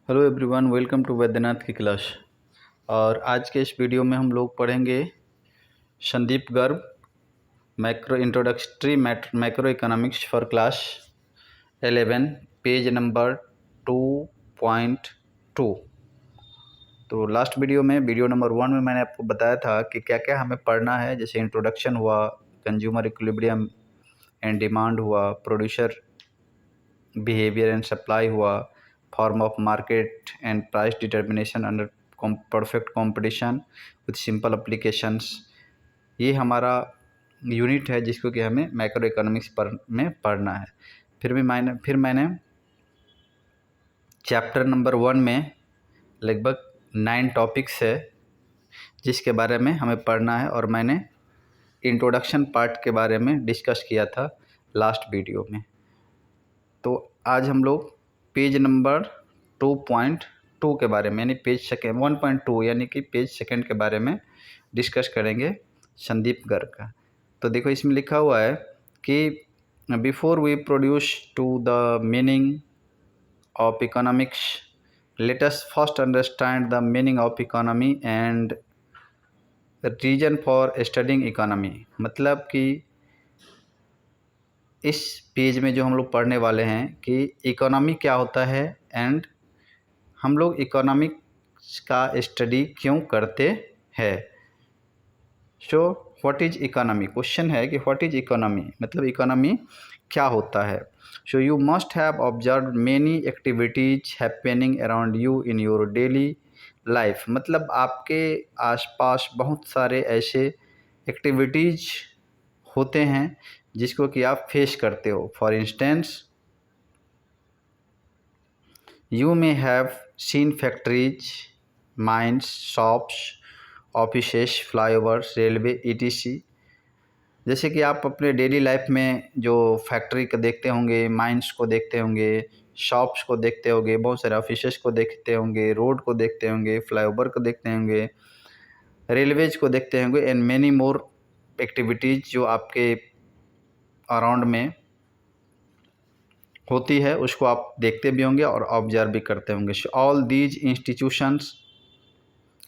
Hello everyone, welcome to Vaidyanath की class. और आज के इस वीडियो में हम लोग पढ़ेंगे Sandeep Garg macro introductory macro economics for class 11, page number 2.2। तो लास्ट वीडियो नंबर 1 में मैंने आपको बताया था कि क्या क्या हमें पढ़ना है। जैसे इंट्रोडक्शन हुआ, कंज्यूमर इक्विलिब्रियम एंड डिमांड हुआ, प्रोड्यूसर बिहेवियर एंड सप्लाई हुआ, form of market and price determination under perfect competition with simple applications. ये हमारा यूनिट है जिसको कि हमें मैक्रो इकोनॉमिक्स में पढ़ना है। फिर मैंने चैप्टर नंबर 1 में लगभग 9 टॉपिक्स है जिसके बारे में हमें पढ़ना है, और मैंने इंट्रोडक्शन पार्ट के बारे में डिस्कस किया था लास्ट वीडियो में। तो आज हम लोग पेज नंबर 2.2 के बारे में, यानी पेज सेकेंड 1.2 यानी कि पेज सेकेंड के बारे में डिस्कस करेंगे संदीप गर्ग का। तो देखो, इसमें लिखा हुआ है कि before we produce to the meaning of economics, let us first understand the meaning of economy and reason for studying economy. मतलब कि इस पेज में जो हम लोग पढ़ने वाले हैं कि इकोनॉमी क्या होता है एंड हम लोग इकोनॉमिक्स का स्टडी क्यों करते हैं। So what is economy, question है कि व्हाट इज़ इकोनॉमी, मतलब इकोनॉमी क्या होता है। So you must have observe many activities happening around you in your daily life. मतलब आपके आसपास बहुत सारे ऐसे एक्टिविटीज़ होते हैं जिसको कि आप फेस करते हो। For instance, you may have seen factories, mines, shops, offices, flyovers, railway, etc. जैसे कि आप अपने डेली लाइफ में जो फैक्ट्री को देखते होंगे, माइंस को देखते होंगे, शॉप्स को देखते होंगे, बहुत सारे ऑफिसेस को देखते होंगे, रोड को देखते होंगे, फ्लाईओवर को देखते होंगे, रेलवेज को देखते होंगे, एंड मैनी मोर एक्टिविटीज़ जो आपके अराउंड में होती है उसको आप देखते भी होंगे और ऑब्जर्व भी करते होंगे। All these institutions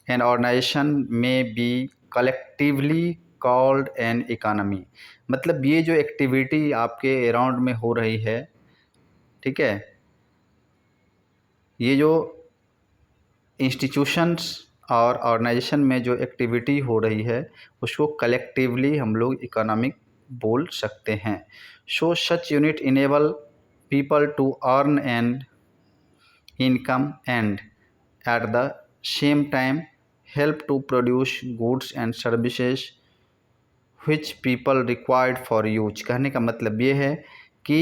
and organization में be collectively called an economy. मतलब ये जो एक्टिविटी आपके अराउंड में हो रही है, ठीक है, ये जो इंस्टीट्यूशंस और ऑर्गेनाइजेशन में जो एक्टिविटी हो रही है उसको कलेक्टिवली हम लोग इकोनॉमिक बोल सकते हैं। So such unit enable people to earn and income and at the same time help to produce goods and services which people required for use। कहने का मतलब ये है कि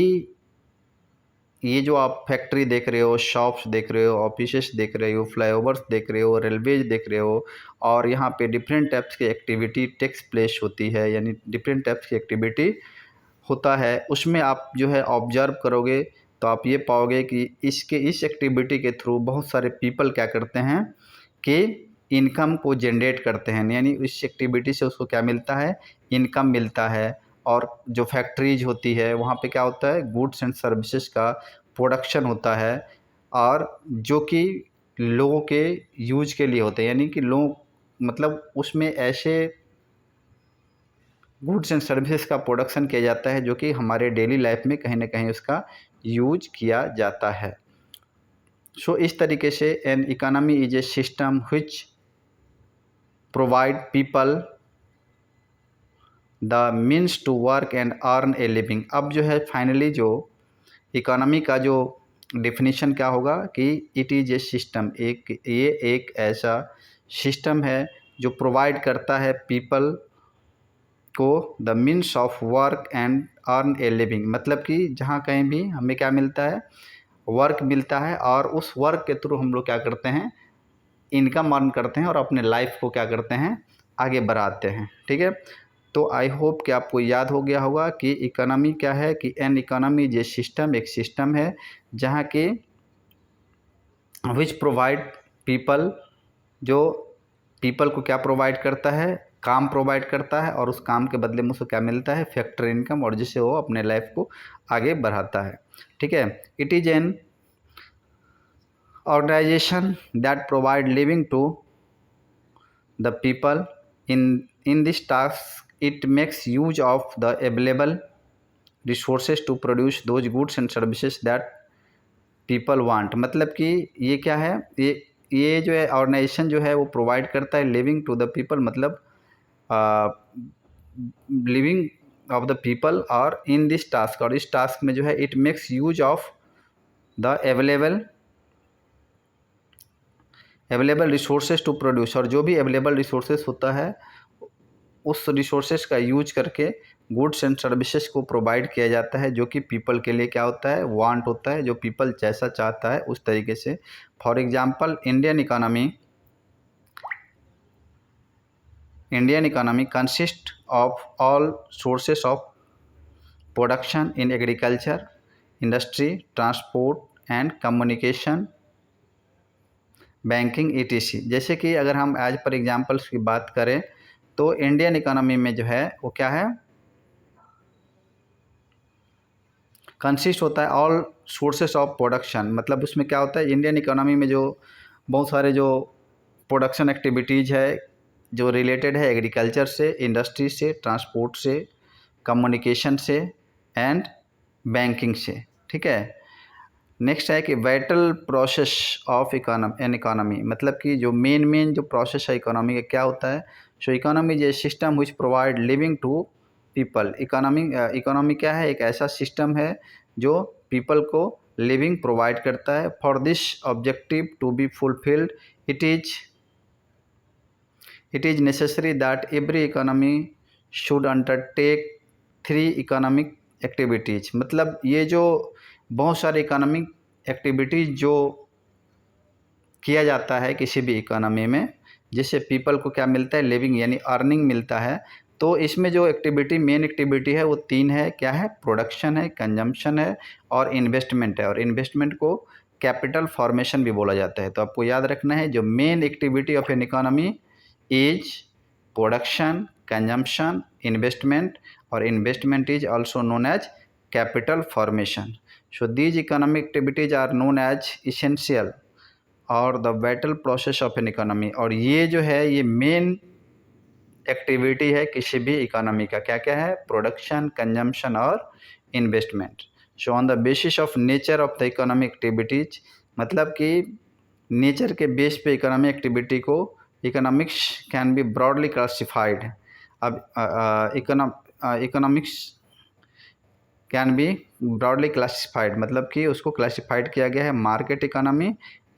ये जो आप फैक्ट्री देख रहे हो, शॉप्स देख रहे हो, ऑफिसेस देख रहे हो, फ्लाईओवर्स देख रहे हो, रेलवेज देख रहे हो, और यहाँ पे डिफरेंट टाइप्स की एक्टिविटी टेक्स प्लेस होती है, यानी डिफरेंट टाइप्स की एक्टिविटी होता है। उसमें आप जो है ऑब्जर्व करोगे तो आप ये पाओगे कि इस एक्टिविटी के थ्रू बहुत सारे पीपल क्या करते हैं कि इनकम को जनरेट करते हैं, यानी इस एक्टिविटी से उसको क्या मिलता है, इनकम मिलता है। और जो फैक्ट्रीज होती है वहाँ पे क्या होता है, गुड्स एंड सर्विसेज का प्रोडक्शन होता है, और जो कि लोगों के यूज के लिए होते हैं, यानी कि लोग मतलब उसमें ऐसे गुड्स एंड सर्विसेज का प्रोडक्शन किया जाता है जो कि हमारे डेली लाइफ में कहीं ना कहीं उसका यूज किया जाता है। सो इस तरीके से an economy is a system which provide people the means to work and earn a living. अब जो है फाइनली जो इकोनॉमी का जो डिफिनीशन क्या होगा कि इट इज़ ए सिस्टम, ये एक ऐसा सिस्टम है जो प्रोवाइड करता है पीपल को the means of work and earn a living. मतलब कि जहाँ कहीं भी हमें क्या मिलता है, वर्क मिलता है, और उस वर्क के थ्रू हम लोग क्या करते हैं, इनकम अर्न करते हैं और अपने लाइफ को क्या करते हैं, आगे बढ़ाते हैं। ठीक है, तो आई होप कि आपको याद हो गया होगा कि इकोनॉमी क्या है, कि एन इकोनॉमी जे सिस्टम, एक सिस्टम है जहाँ के विच प्रोवाइड पीपल, जो पीपल को क्या प्रोवाइड करता है, काम प्रोवाइड करता है, और उस काम के बदले में उसको क्या मिलता है, फैक्टर इनकम, और जिससे वो अपने लाइफ को आगे बढ़ाता है। ठीक है, it is an organization that provide living to the people in this task. It makes use of the available resources to produce those goods and services that people want. मतलब कि ये क्या है, ये जो है ऑर्गेनाइजेशन जो है वो प्रोवाइड करता है लिविंग टू द पीपल, मतलब लिविंग ऑफ द पीपल और इन दिस टास्क, और इस टास्क में जो है it makes use of the available resources to produce, और जो भी अवेलेबल रिसोर्सेज होता है उस रिसोर्सेज का यूज करके गुड्स एंड सर्विसेज को प्रोवाइड किया जाता है, जो कि पीपल के लिए क्या होता है, वांट होता है, जो पीपल जैसा चाहता है उस तरीके से. For example Indian economy consist of all sources of production in agriculture, industry, transport and communication, banking ETC. जैसे कि अगर हम एज पर एग्जांपल्स की बात करें तो इंडियन इकोनॉमी में जो है वो क्या है, कंसिस्ट होता है ऑल सोर्सेस ऑफ प्रोडक्शन. मतलब उसमें क्या होता है, इंडियन इकोनॉमी में जो बहुत सारे जो प्रोडक्शन एक्टिविटीज़ है जो रिलेटेड है एग्रीकल्चर से, इंडस्ट्री से, ट्रांसपोर्ट से, कम्युनिकेशन से एंड बैंकिंग से. ठीक है. नेक्स्ट है कि वाइटल प्रोसेस ऑफ इकोनॉमी, मतलब कि जो मेन जो प्रोसेस है इकोनॉमी का क्या होता है. So economy is a system which provide living to people. Economy क्या है, एक ऐसा सिस्टम है जो पीपल को लिविंग प्रोवाइड करता है. For this objective to be fulfilled it is necessary that every economy should undertake 3 economic activities. मतलब ये जो बहुत सारे इकोनॉमिक एक्टिविटीज़ जो किया जाता है किसी भी इकोनॉमी में, जिससे पीपल को क्या मिलता है, लिविंग यानी अर्निंग मिलता है. तो इसमें जो मेन एक्टिविटी है वो 3 है. क्या है, प्रोडक्शन है, कंजम्पशन है और इन्वेस्टमेंट है. और इन्वेस्टमेंट को कैपिटल फॉर्मेशन भी बोला जाता है. तो आपको याद रखना है जो main activity of an economy is production, consumption, investment, और investment is also known as capital formation. So these economic activities are known as essential और the vital process of an economy. और ये जो है ये मेन एक्टिविटी है किसी भी इकोनॉमी का. क्या क्या है, प्रोडक्शन, कंजम्पशन और investment. So on the basis of nature of the economic activities, मतलब कि नेचर के बेस पे इकोनॉमिक एक्टिविटी को economics can be broadly classified. अब economics can be broadly classified, मतलब कि उसको क्लासिफाइड किया गया है market economy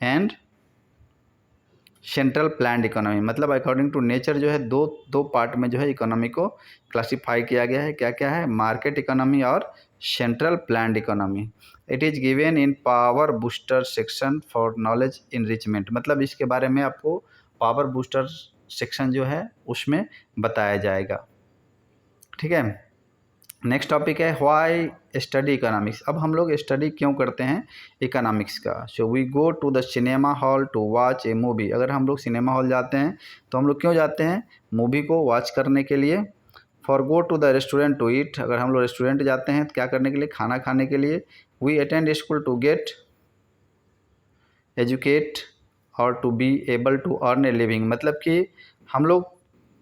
and central planned economy. मतलब अकॉर्डिंग टू नेचर जो है दो पार्ट में जो है इकोनॉमी को क्लासिफाई किया गया है. क्या क्या है, मार्केट इकोनॉमी और central planned economy. It is given in power booster section for knowledge enrichment. मतलब इसके बारे में आपको पावर बूस्टर सेक्शन जो है उसमें बताया जाएगा. ठीक है. नेक्स्ट टॉपिक है व्हाई स्टडी इकोनॉमिक्स. अब हम लोग स्टडी क्यों करते हैं इकोनॉमिक्स का. So we go to the cinema hall to watch a movie. अगर हम लोग सिनेमा हॉल जाते हैं तो हम लोग क्यों जाते हैं, मूवी को वॉच करने के लिए. For go to the restaurant to eat. अगर हम लोग रेस्टोरेंट जाते हैं तो क्या करने के लिए, खाना खाने के लिए. We attend school to get educate और to be able to earn a living. मतलब कि हम लोग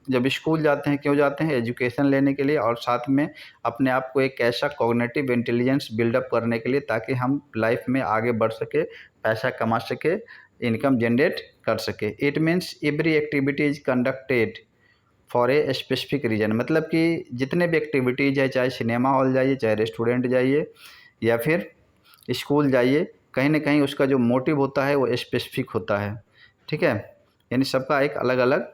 जब स्कूल जाते हैं क्यों जाते हैं, एजुकेशन लेने के लिए और साथ में अपने आप को एक ऐसा कॉग्निटिव इंटेलिजेंस बिल्डअप करने के लिए ताकि हम लाइफ में आगे बढ़ सके, पैसा कमा सके, इनकम जनरेट कर सके. It means every activity is conducted for a specific reason. मतलब कि जितने भी एक्टिविटीज़ है, चाहे सिनेमा हॉल जाइए, चाहे रेस्टोरेंट जाइए या फिर स्कूल जाइए, कहीं ना कहीं उसका जो मोटिव होता है वो स्पेसिफिक होता है. ठीक है. यानी सबका एक अलग अलग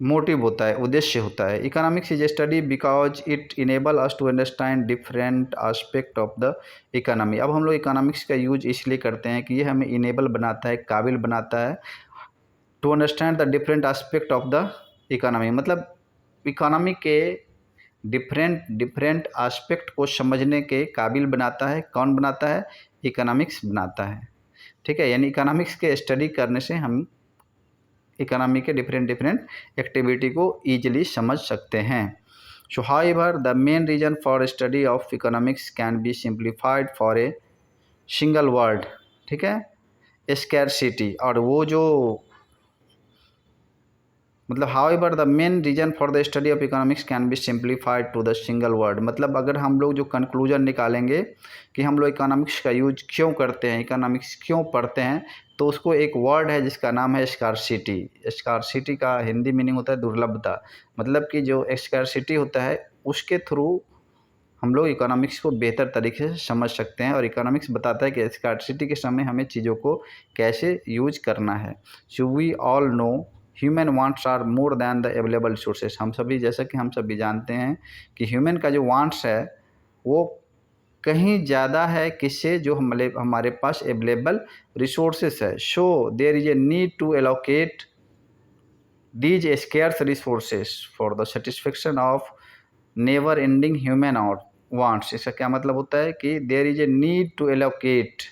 मोटिव होता है, उद्देश्य होता है. Economics is study because it enable us to understand different aspect of the economy. अब हम लोग इकोनॉमिक्स का यूज इसलिए करते हैं कि ये हमें इनेबल बनाता है, काबिल बनाता है to understand the different aspect of the economy. मतलब इकोनॉमी के डिफरेंट एस्पेक्ट को समझने के काबिल बनाता है. कौन बनाता है, इकोनॉमिक्स बनाता है. ठीक है. यानी इकोनॉमिक्स के स्टडी करने से हम इकोनॉमी के डिफरेंट एक्टिविटी को ईजिली समझ सकते हैं. So however the main reason for study of economics can be simplified for a single word. ठीक है, स्कैरसिटी। और वो जो मतलब however the main reason for the study of economics can be simplified to the single word. मतलब अगर हम लोग जो कंक्लूजन निकालेंगे कि हम लोग इकोनॉमिक्स का यूज क्यों करते हैं, इकोनॉमिक्स क्यों पढ़ते हैं, तो उसको एक वर्ड है जिसका नाम है स्कार्सिटी। स्कार्सिटी का हिंदी मीनिंग होता है दुर्लभता। मतलब कि जो स्कार्सिटी होता है उसके थ्रू हम लोग इकोनॉमिक्स को बेहतर तरीके से समझ सकते हैं, और इकोनॉमिक्स बताता है कि स्कार्सिटी के समय हमें चीज़ों को कैसे यूज करना है। So we all know human wants are more than the available resources. हम सभी, जैसा कि हम सभी जानते हैं कि ह्यूमन का जो वांट्स है वो कहीं ज़्यादा है किससे, जो हमारे पास अवेलेबल रिसोर्सेज है। So there is a need to allocate these scarce resources for the satisfaction of never ending human और वांट्स। इसका क्या मतलब होता है कि there is a need to allocate,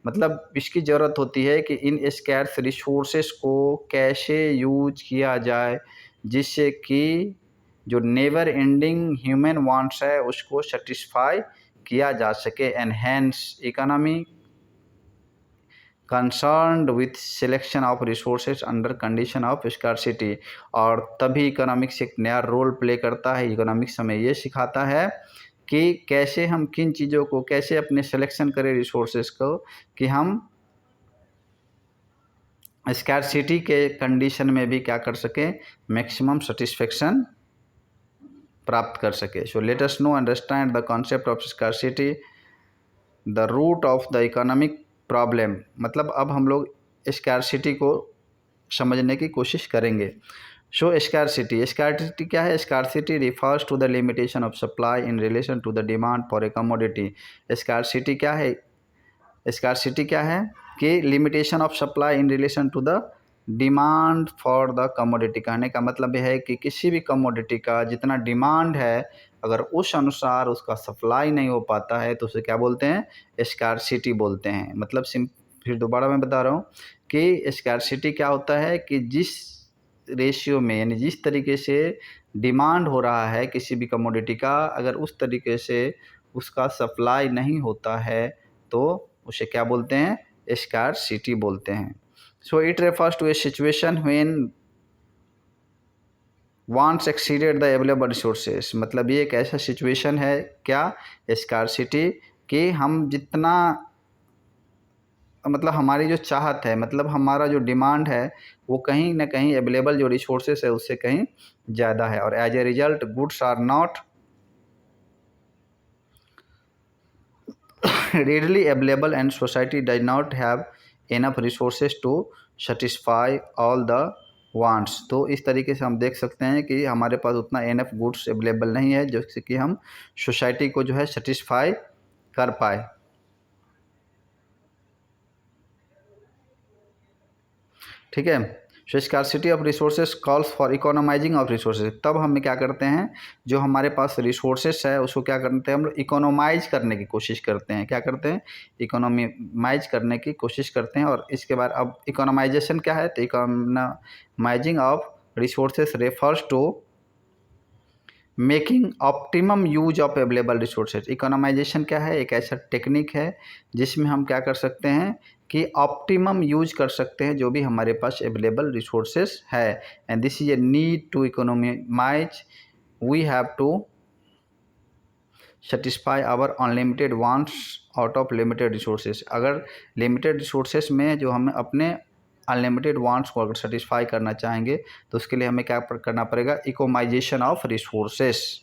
मतलब इसकी ज़रूरत होती है कि इन स्कैर्स रिसोर्सेस को कैसे यूज किया जाए जिससे कि जो नेवर एंडिंग ह्यूमन वांट्स है उसको सेटिस्फाई किया जा सके। Enhance economy concerned with selection of resources under condition of scarcity. और तभी इकोनॉमिक्स एक नया रोल प्ले करता है। इकोनॉमिक्स हमें ये सिखाता है कि कैसे हम किन चीज़ों को कैसे अपने सिलेक्शन करें रिसोर्सेज को, कि हम स्कार्सिटी के कंडीशन में भी क्या कर सकें, मैक्सिमम सेटिस्फेक्शन प्राप्त कर सके। So let us now understand the concept of scarcity the root of the economic problem. मतलब अब हम लोग स्कार्सिटी को समझने की कोशिश करेंगे। सो स्कार्सिटी क्या है? Scarcity refers to the limitation of supply in relation to the demand for a commodity. Scarcity क्या है? स्कार्सिटी क्या है कि limitation of supply in relation to the demand for the commodity. कहने का मतलब यह है कि किसी भी कमोडिटी का जितना डिमांड है, अगर उस अनुसार उसका सप्लाई नहीं हो पाता है तो उसे क्या बोलते हैं? स्कार्सिटी बोलते हैं। मतलब फिर दोबारा मैं बता रहा हूँ कि स्कार्सिटी क्या होता है कि जिस रेशियो में, यानी जिस तरीके से डिमांड हो रहा है किसी भी कमोडिटी का, अगर उस तरीके से उसका सप्लाई नहीं होता है तो उसे क्या बोलते हैं? स्कार्सिटी बोलते हैं। So it refers to a situation when wants exceeded the available resources. मतलब ये एक ऐसा सिचुएशन है, क्या? स्कार्सिटी, कि हम जितना, मतलब हमारी जो चाहत है, मतलब हमारा जो डिमांड है वो कहीं ना कहीं अवेलेबल जो रिसोर्सेज है उससे कहीं ज़्यादा है, और as a result goods are not readily available and society does not have enough resources to satisfy all the wants। तो इस तरीके से हम देख सकते हैं कि हमारे पास उतना एनफ गुड्स अवेलेबल नहीं है जिससे कि हम सोसाइटी को जो है सेटिस्फाई कर पाए। ठीक है। So scarcity of resources calls for economising of resources. तब हम क्या करते हैं, जो हमारे पास रिसोर्सेज है उसको क्या करते हैं, हम लोग इकोनोमाइज करने की कोशिश करते हैं। क्या करते हैं? इकोनोमाइज करने की कोशिश करते हैं। और इसके बाद अब इकोनोमाइजेशन क्या है? तो economising of resources refers to making optimum use of available resources. Economisation क्या है? एक ऐसा टेक्निक है जिसमें हम क्या कर सकते हैं कि ऑप्टिमम यूज कर सकते हैं जो भी हमारे पास अवेलेबल रिसोर्सेज है। And this is a need to economize. We have to satisfy our unlimited wants out of limited resources. अगर लिमिटेड रिसोर्सेज में जो हमें अपने अनलिमिटेड वांट्स को अगर सेटिस्फाई करना चाहेंगे तो उसके लिए हमें क्या करना पड़ेगा? इकोमाइजेशन ऑफ रिसोर्सेस।